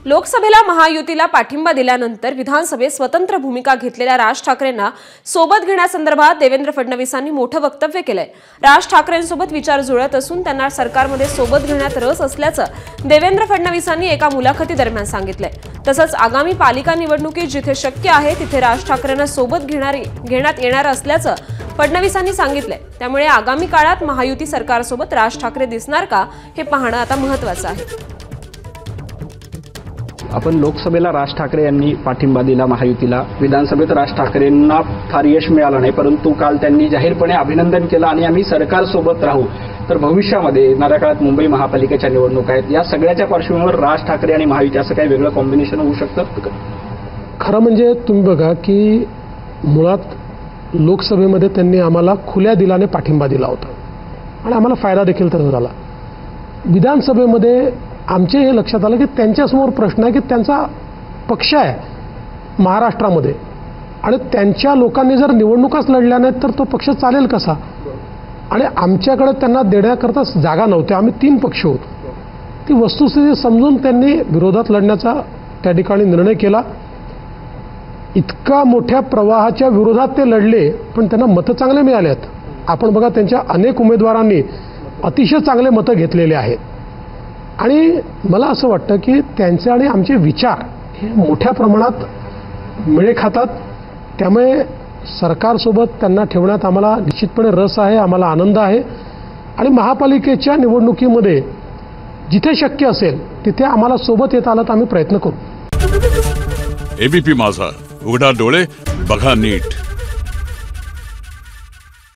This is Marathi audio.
लोकसभेला महायुतीला पाठिंबा दिल्यानंतर विधानसभेत स्वतंत्र भूमिका घेतलेल्या राज ठाकरेंना सोबत घेण्यासंदर्भात देवेंद्र फडणवीसांनी मोठं वक्तव्य केलंय। राज ठाकरेंसोबत विचार जुळत असून त्यांना सरकारमध्ये सोबत घेण्यात रस असल्याचं देवेंद्र फडणवीसांनी एका मुलाखतीदरम्यान सांगितलंय। तसंच आगामी पालिका निवडणुकीत जिथे शक्य आहे तिथे राज ठाकरेंना सोबत घेण्यात येणार असल्याचं फडणवीसांनी सांगितलंय। त्यामुळे आगामी काळात महायुती सरकारसोबत राज ठाकरे दिसणार का हे पाहणं आता महत्त्वाचं आहे। आपण लोकसभेला राज ठाकरे यांनी पाठिंबा दिला महायुतीला, विधानसभेत राज ठाकरेंना फार यश मिळालं नाही, परंतु काल त्यांनी जाहीरपणे अभिनंदन केलं आणि आम्ही सरकारसोबत राहू। तर भविष्यामध्ये येणाऱ्या काळात मुंबई महापालिकेच्या निवडणुका आहेत, या सगळ्याच्या पार्श्वभूमीवर राज ठाकरे आणि महायुती असं काही वेगळं कॉम्बिनेशन होऊ शकतं? खरं म्हणजे तुम्ही बघा की मुळात लोकसभेमध्ये त्यांनी आम्हाला खुल्या दिलाने पाठिंबा दिला होता आणि आम्हाला फायदा देखील त्याचा झाला। विधानसभेमध्ये आमचे हे लक्षात आलं की त्यांच्यासमोर प्रश्न आहे की त्यांचा पक्ष आहे महाराष्ट्रामध्ये आणि त्यांच्या लोकांनी जर निवडणुकाच लढल्या नाहीत तर तो पक्ष चालेल कसा, आणि आमच्याकडे त्यांना देण्याकरता जागा नव्हत्या। आम्ही 3 पक्ष होतो। ती वस्तुस्थिती समजून त्यांनी विरोधात लढण्याचा त्या ठिकाणी निर्णय केला। इतका मोठ्या प्रवाहाच्या विरोधात ते लढले पण त्यांना मतं चांगले मिळाले आहेत। आपण बघा त्यांच्या अनेक उमेदवारांनी अतिशय चांगले मतं घेतलेले आहेत आणि मला असं वाटतं की त्यांचे आणि आमचे विचार हे मोठ्या प्रमाणात मेळ खातात। त्यामुळे सरकारसोबत त्यांना ठेवण्यात आम्हाला निश्चितपणे रस आहे, आम्हाला आनंद आहे आणि महापालिकेच्या निवडणुकीमध्ये जिथे शक्य असेल तिथे आम्हाला सोबत येता आलं तर आम्ही प्रयत्न करू। एबीपी माझा, उघडा डोळे बघा नीट।